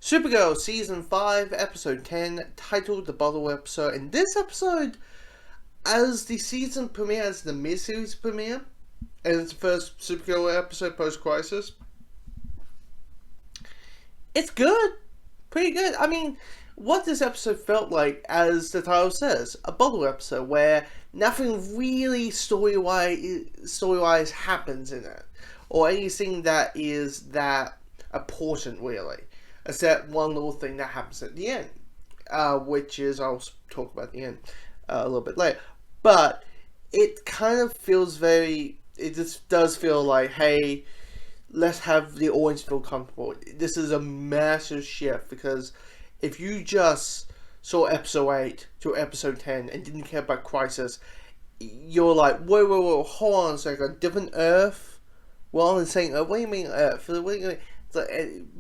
Supergirl Season 5, Episode 10, titled The Bottle Episode. And this episode, as the season premiere, as the mid-series premiere, and it's the first Supergirl episode post-crisis, it's good. Pretty good. I mean, what this episode felt like, as the title says, a bottle episode where nothing really story-wise happens in it, or anything that is that important, really. Except one little thing that happens at the end, which is, I'll talk about the end a little bit later. But it kind of feels it just does feel like, hey, let's have the audience feel comfortable. This is a massive shift, because if you just saw episode 8 to episode 10 and didn't care about Crisis, you're like, whoa, hold on a second, different Earth? Well, I'm saying, what do you mean Earth? What do you mean?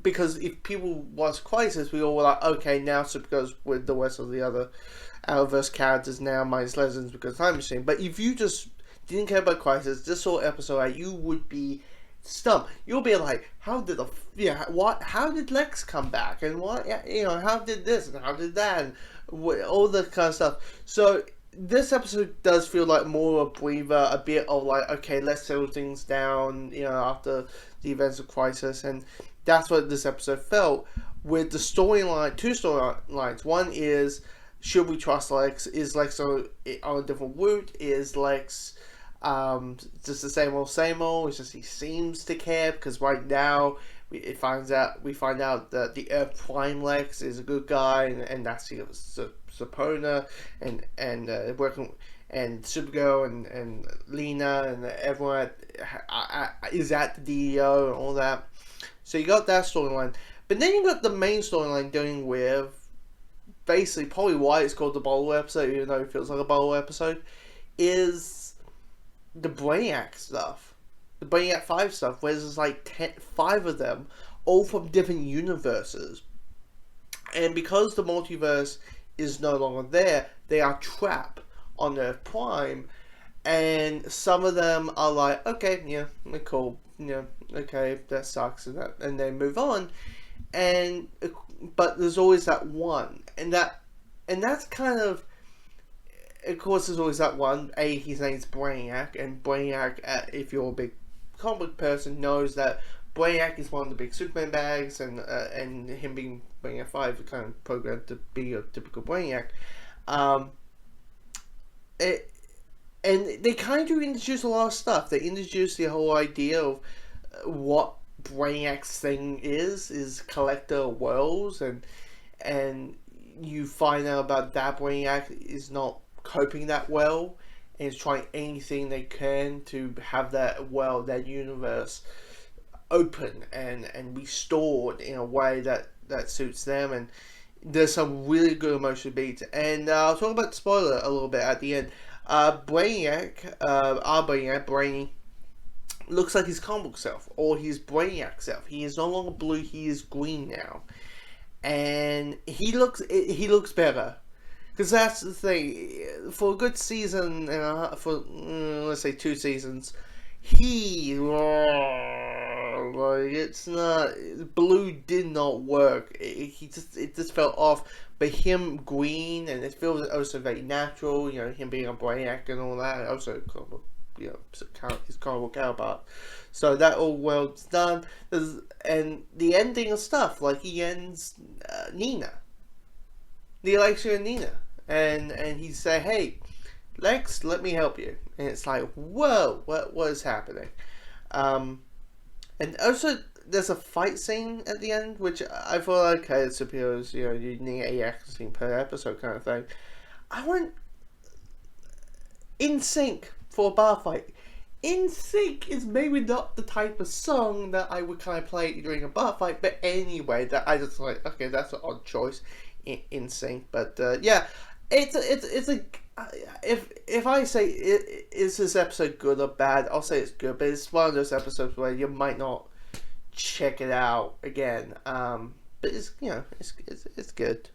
Because if people watch Crisis, we all were like, okay, now Supergirl's with the rest of the other Arrowverse characters now, minus Legends because Time Machine. But if you just didn't care about Crisis, just saw episode 8, you would be stumped. You'll be like, how did Lex come back, and how did this and how did that, and all that kind of stuff. So this episode does feel like more of a breather, a bit of like, okay, let's settle things down, after the events of Crisis, and that's what this episode felt. With the storyline, two storylines. One is, should we trust Lex? Is Lex on a different route? Is Lex just the same old? It's just he seems to care, because right now we find out that the Earth Prime Lex is a good guy, and that's Sapona and working, and Supergirl and Lena and everyone is at the DEO and all that. So you got that storyline, but then you got the main storyline dealing with basically probably why it's called the Bottle episode, even though it feels like a Bottle episode, is the Brainiac stuff. The Brainiac 5 stuff, where there's like 5 of them, all from different universes. And because the multiverse is no longer there, they are trapped on Earth Prime. And some of them are like, okay, yeah, cool, okay, that sucks, and they move on. But there's always that one, and that's kind of course, there's always that one. His name's Brainiac, and Brainiac, if you're a big comic book person, knows that Brainiac is one of the big Superman bags, and him being Brainiac 5 is kind of programmed to be a typical Brainiac. And they kind of do introduce a lot of stuff. They introduce the whole idea of what Brainiac's thing is collector of worlds, and you find out about that Brainiac is not coping that well, and is trying anything they can to have that world, that universe open and restored in a way that suits them. And there's some really good emotional beats, and I'll talk about the spoiler a little bit at the end. Brainiac, our Brainiac, Brainy, looks like his comic book self, or his Brainiac self. He is no longer blue, he is green now, and he looks better. Because that's the thing, for a good season, for let's say 2 seasons, it's not, blue did not work. It just felt off. But him green, and it feels also very natural. Him being a Brainiac and all that. Also, his comic book counterpart. So that all well done. And the ending of stuff, like he ends Nina, the election of Nina. And he say, hey, Lex, let me help you. And it's like, whoa, what is happening? And also, there's a fight scene at the end, which I thought, okay, it's superheroes, you need 8 action scene per episode kind of thing. I went In Sync for a bar fight. In Sync is maybe not the type of song that I would kind of play during a bar fight, but anyway, that I just like, okay, that's an odd choice, In Sync. But yeah, it's a if I say is this episode good or bad, I'll say it's good, but it's one of those episodes where you might not check it out again. But it's it's good.